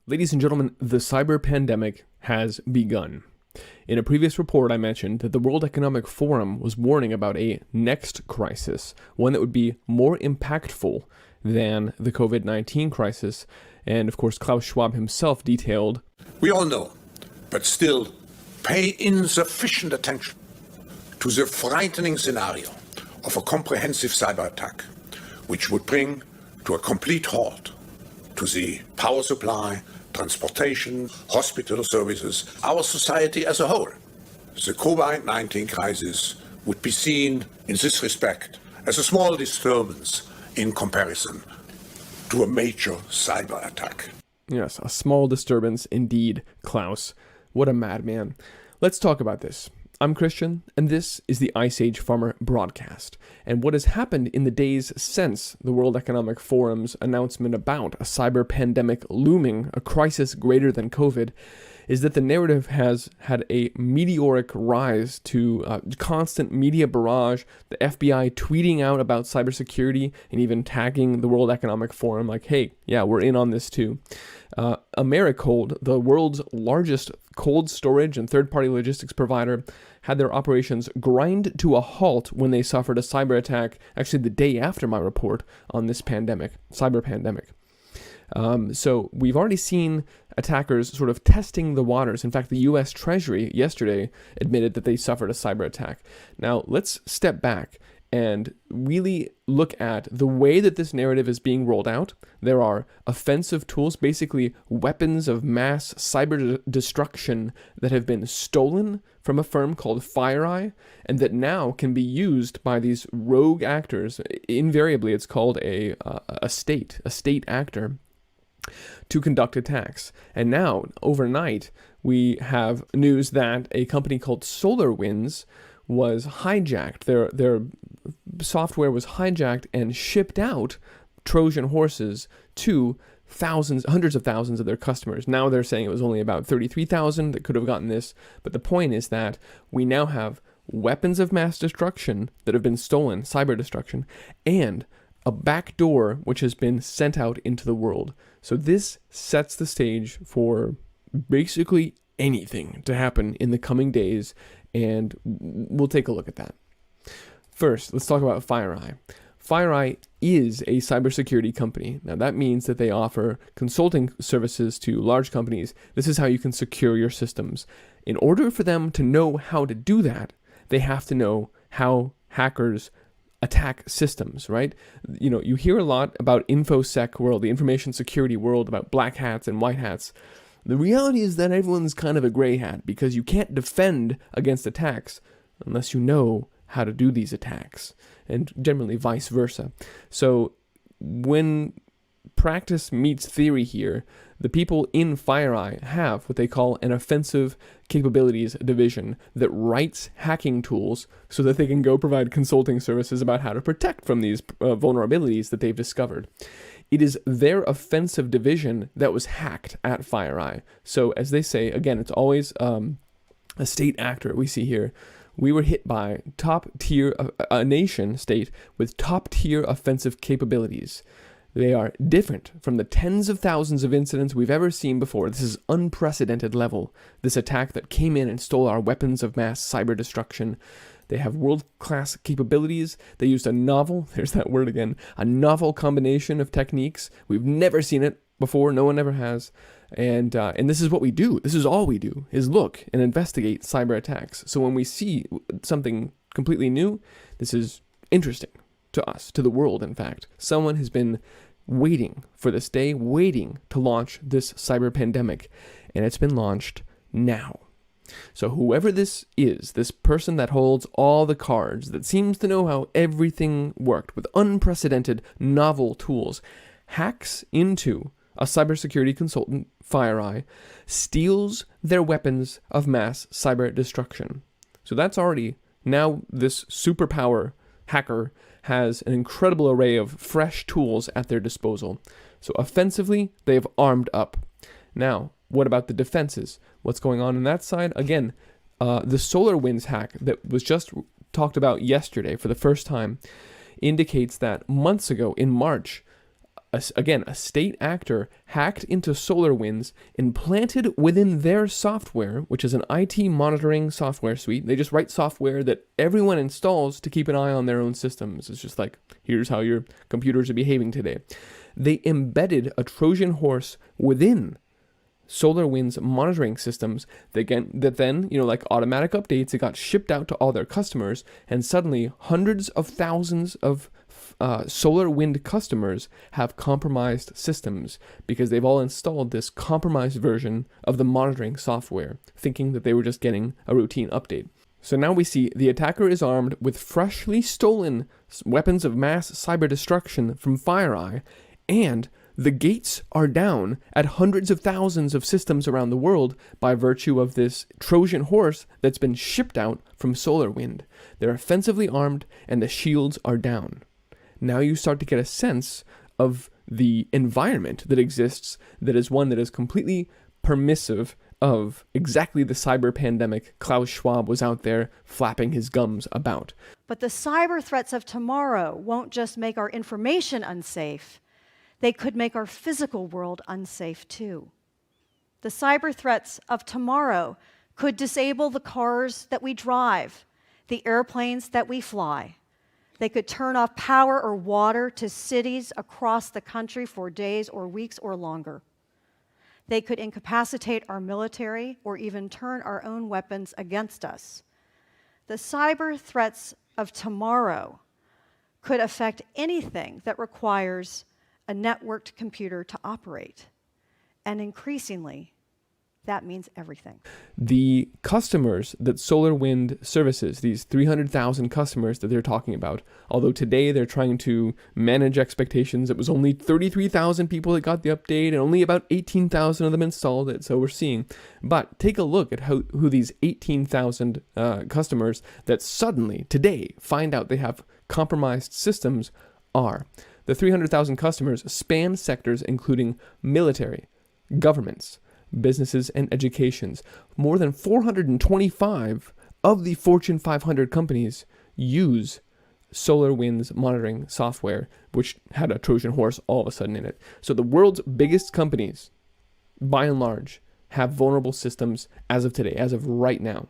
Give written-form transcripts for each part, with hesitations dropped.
Ladies and gentlemen, the cyber pandemic has begun. In a previous report, I mentioned that the World Economic Forum was warning about a next crisis, one that would be more impactful than the COVID-19 crisis. And of course, Klaus Schwab himself detailed, "We all know, but still pay insufficient attention to the frightening scenario of a comprehensive cyber attack, which would bring to a complete halt to the power supply, transportation, hospital services, our society as a whole. The COVID-19 crisis would be seen in this respect as a small disturbance in comparison to a major cyber attack." Yes, a small disturbance indeed, Klaus. What a madman. Let's talk about this. I'm Christian, and this is the Ice Age Farmer broadcast. And what has happened in the days since the World Economic Forum's announcement about a cyber pandemic looming, a crisis greater than COVID, is that the narrative has had a meteoric rise to constant media barrage, the FBI tweeting out about cybersecurity and even tagging the World Economic Forum like, hey, yeah, we're in on this too. Americold, the world's largest cold storage and third-party logistics provider, had their operations grind to a halt when they suffered a cyber attack, actually the day after my report on this cyber pandemic. So we've already seen attackers sort of testing the waters. In fact, the U.S. Treasury yesterday admitted that they suffered a cyber attack. Now, let's step back and really look at the way that this narrative is being rolled out. There are offensive tools, basically weapons of mass cyber destruction that have been stolen from a firm called FireEye and that now can be used by these rogue actors. Invariably, it's called a state actor, to conduct attacks. And now, overnight, we have news that a company called SolarWinds was hijacked. Their software was hijacked and shipped out Trojan horses to hundreds of thousands of their customers. Now they're saying it was only about 33,000 that could have gotten this. But the point is that we now have weapons of mass destruction that have been stolen, cyber destruction, and a backdoor which has been sent out into the world. So this sets the stage for basically anything to happen in the coming days, and we'll take a look at that. First, let's talk about FireEye. FireEye is a cybersecurity company. Now that means that they offer consulting services to large companies. This is how you can secure your systems. In order for them to know how to do that, they have to know how hackers attack systems, right? You know, you hear a lot about InfoSec world, the information security world, about black hats and white hats. The reality is that everyone's kind of a gray hat because you can't defend against attacks unless you know how to do these attacks, and generally vice versa. So when practice meets theory here, the people in FireEye have what they call an offensive capabilities division that writes hacking tools so that they can go provide consulting services about how to protect from these vulnerabilities that they've discovered. It is their offensive division that was hacked at FireEye. So as they say, again, it's always a state actor we see here. We were hit by a nation state with top-tier offensive capabilities. They are different from the tens of thousands of incidents we've ever seen before. This is unprecedented level, this attack that came in and stole our weapons of mass cyber destruction. They have world-class capabilities. They used a novel combination of techniques. We've never seen it before. No one ever has. And this is what we do. This is all we do, is look and investigate cyber attacks. So when we see something completely new, this is interesting to us, to the world, in fact. Someone has been waiting for this day, waiting to launch this cyber pandemic, and it's been launched now. So whoever this is, this person that holds all the cards, that seems to know how everything worked with unprecedented novel tools, hacks into a cybersecurity consultant, FireEye, steals their weapons of mass cyber destruction. So that's already, now this superpower hacker has an incredible array of fresh tools at their disposal. So offensively, they've armed up. Now, what about the defenses? What's going on that side? Again, the SolarWinds hack that was just talked about yesterday for the first time indicates that months ago, in March, a state actor hacked into SolarWinds, implanted within their software, which is an IT monitoring software suite. They just write software that everyone installs to keep an eye on their own systems. It's just like, here's how your computers are behaving today. They embedded a Trojan horse within SolarWinds monitoring systems that then, like automatic updates, it got shipped out to all their customers, and suddenly hundreds of thousands of SolarWinds customers have compromised systems because they've all installed this compromised version of the monitoring software, thinking that they were just getting a routine update. So now we see the attacker is armed with freshly stolen weapons of mass cyber destruction from FireEye, and the gates are down at hundreds of thousands of systems around the world by virtue of this Trojan horse that's been shipped out from SolarWinds. They're offensively armed and the shields are down. Now you start to get a sense of the environment that exists, that is one that is completely permissive of exactly the cyber pandemic Klaus Schwab was out there flapping his gums about. But the cyber threats of tomorrow won't just make our information unsafe. They could make our physical world unsafe too. The cyber threats of tomorrow could disable the cars that we drive, the airplanes that we fly. They could turn off power or water to cities across the country for days or weeks or longer. They could incapacitate our military or even turn our own weapons against us. The cyber threats of tomorrow could affect anything that requires a networked computer to operate. And increasingly, that means everything. The customers that SolarWinds services, these 300,000 customers that they're talking about, although today they're trying to manage expectations, it was only 33,000 people that got the update and only about 18,000 of them installed it, so we're seeing. But take a look at who these 18,000 customers that suddenly, today, find out they have compromised systems are. The 300,000 customers span sectors including military, governments, businesses, and educations. More than 425 of the Fortune 500 companies use SolarWinds monitoring software, which had a Trojan horse all of a sudden in it. So the world's biggest companies, by and large, have vulnerable systems as of today, as of right now,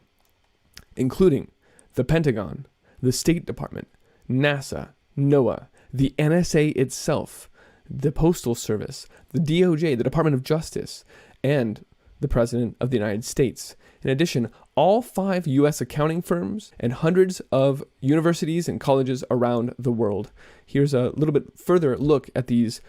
including the Pentagon, the State Department, NASA, NOAA, the NSA itself, the Postal Service, the DOJ, the Department of Justice, and the President of the United States. In addition, all 5 U.S. accounting firms and hundreds of universities and colleges around the world. Here's a little bit further look at these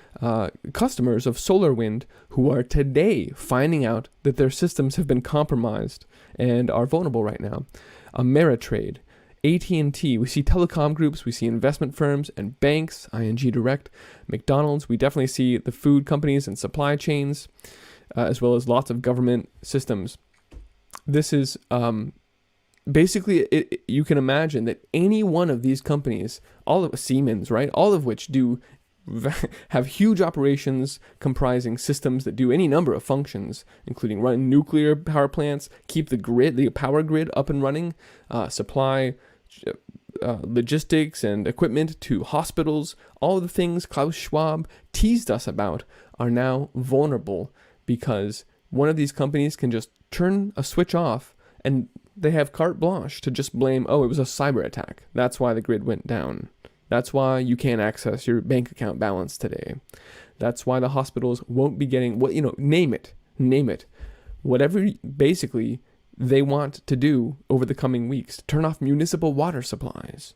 customers of SolarWinds who are today finding out that their systems have been compromised and are vulnerable right now. Ameritrade, AT&T, we see telecom groups, we see investment firms and banks, ING Direct, McDonald's, we definitely see the food companies and supply chains, as well as lots of government systems. This is basically, you can imagine that any one of these companies, all of Siemens, right, all of which have huge operations comprising systems that do any number of functions, including run nuclear power plants, keep the power grid up and running, supply logistics and equipment to hospitals. All of the things Klaus Schwab teased us about are now vulnerable because one of these companies can just turn a switch off and they have carte blanche to just blame, oh, it was a cyber attack. That's why the grid went down. That's why you can't access your bank account balance today. That's why the hospitals won't be getting, name it. Whatever basically they want to do over the coming weeks, turn off municipal water supplies,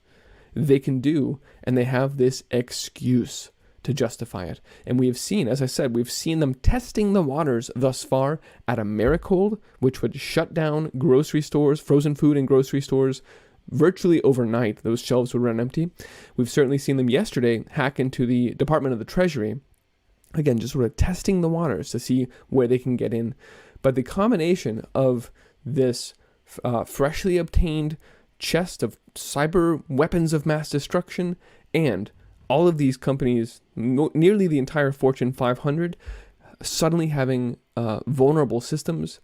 they can do, and they have this excuse to justify it. And we have seen, as I said, we've seen them testing the waters thus far at Americold, which would shut down grocery stores, frozen food and grocery stores, virtually overnight. Those shelves would run empty. We've certainly seen them yesterday hack into the Department of the Treasury. Again, just sort of testing the waters to see where they can get in. But the combination of this freshly obtained chest of cyber weapons of mass destruction and all of these companies, nearly the entire Fortune 500, suddenly having vulnerable systems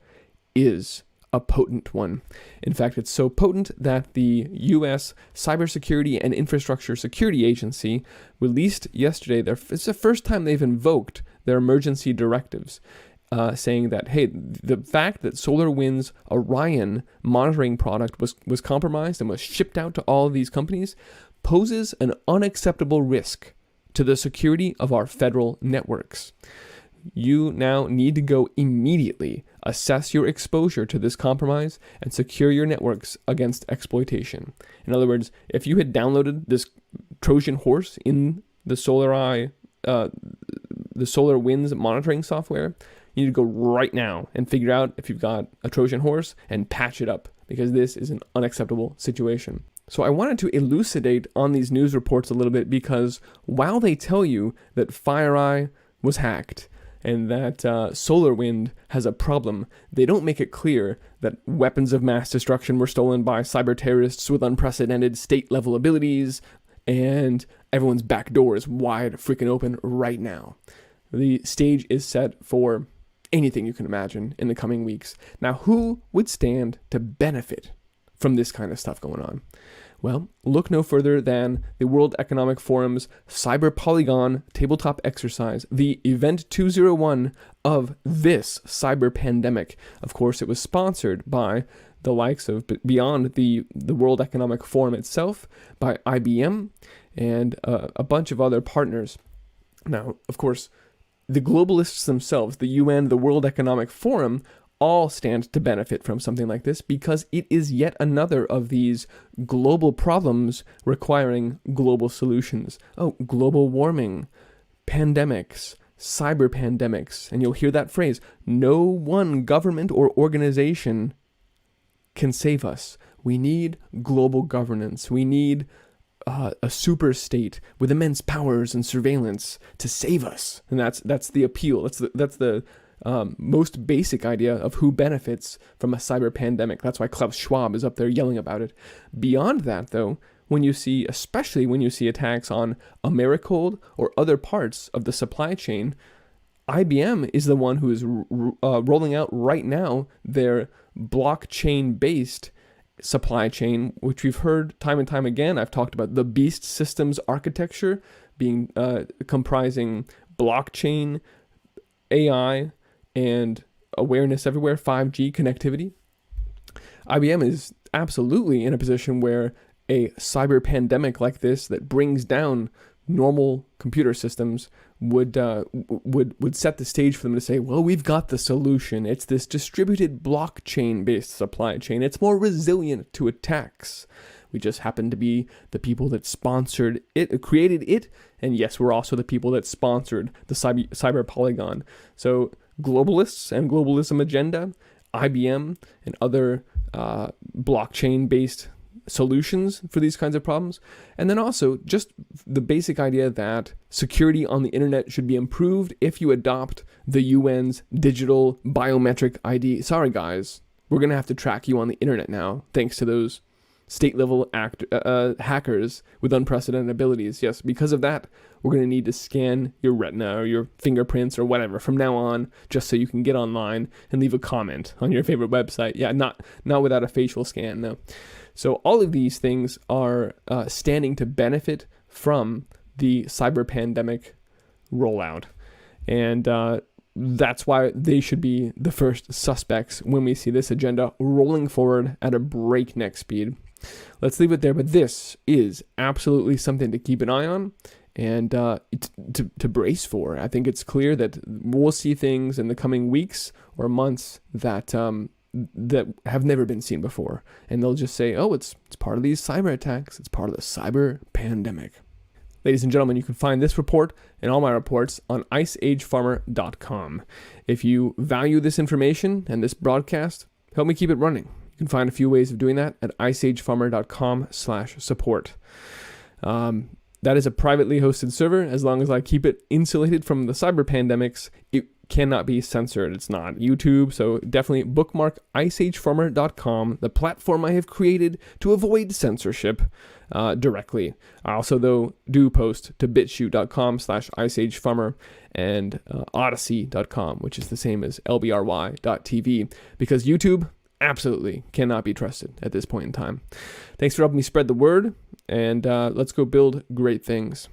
is a potent one. In fact, it's so potent that the U.S. Cybersecurity and Infrastructure Security Agency released yesterday, it's the first time they've invoked their emergency directives, saying that, hey, the fact that SolarWinds Orion monitoring product was compromised and was shipped out to all of these companies poses an unacceptable risk to the security of our federal networks. You now need to go immediately assess your exposure to this compromise and secure your networks against exploitation. In other words, if you had downloaded this Trojan horse in the SolarWinds monitoring software, you need to go right now and figure out if you've got a Trojan horse and patch it up, because this is an unacceptable situation. So I wanted to elucidate on these news reports a little bit, because while they tell you that FireEye was hacked and that SolarWind has a problem, they don't make it clear that weapons of mass destruction were stolen by cyber terrorists with unprecedented state-level abilities, and everyone's back door is wide freaking open right now. The stage is set for anything you can imagine in the coming weeks. Now, who would stand to benefit from this kind of stuff going on? Well, look no further than the World Economic Forum's Cyber Polygon tabletop exercise, the Event 201 of this cyber pandemic. Of course, it was sponsored by the likes of, beyond the World Economic Forum itself, by IBM and a bunch of other partners. Now, of course, the globalists themselves, the UN, the World Economic Forum, all stand to benefit from something like this, because it is yet another of these global problems requiring global solutions. Oh, global warming, pandemics, cyber pandemics, and you'll hear that phrase. No one government or organization can save us. We need global governance. We need a super state with immense powers and surveillance to save us. And that's the appeal. That's the most basic idea of who benefits from a cyber pandemic. That's why Klaus Schwab is up there yelling about it. Beyond that, though, especially when you see attacks on Americold or other parts of the supply chain, IBM is the one who is rolling out right now their blockchain-based supply chain, which we've heard time and time again. I've talked about the Beast Systems architecture being comprising blockchain, AI, and awareness everywhere, 5G connectivity. IBM is absolutely in a position where a cyber pandemic like this that brings down normal computer systems would set the stage for them to say, well, we've got the solution. It's this distributed blockchain-based supply chain. It's more resilient to attacks. We just happen to be the people that sponsored it, created it, and yes, we're also the people that sponsored the cyber polygon. So globalists and globalism agenda, IBM, and other blockchain-based solutions for these kinds of problems. And then also just the basic idea that security on the internet should be improved if you adopt the UN's digital biometric ID. Sorry, guys, we're going to have to track you on the internet now, thanks to those state-level hackers with unprecedented abilities. Yes, because of that, we're going to need to scan your retina or your fingerprints or whatever from now on, just so you can get online and leave a comment on your favorite website. Yeah, not without a facial scan, no. So all of these things are standing to benefit from the cyber pandemic rollout. And that's why they should be the first suspects when we see this agenda rolling forward at a breakneck speed. Let's leave it there, but this is absolutely something to keep an eye on and to brace for. I think it's clear that we'll see things in the coming weeks or months that have never been seen before. And they'll just say, oh, it's part of these cyber attacks. It's part of the cyber pandemic. Ladies and gentlemen, you can find this report and all my reports on iceagefarmer.com. If you value this information and this broadcast, help me keep it running. You can find a few ways of doing that at iceagefarmer.com/support. That is a privately hosted server. As long as I keep it insulated from the cyber pandemics, it cannot be censored. It's not YouTube, so definitely bookmark iceagefarmer.com, the platform I have created to avoid censorship directly. I also, though, do post to bitshoot.com/iceagefarmer and odyssey.com, which is the same as lbry.tv, because YouTube, absolutely cannot be trusted at this point in time. Thanks for helping me spread the word, and let's go build great things.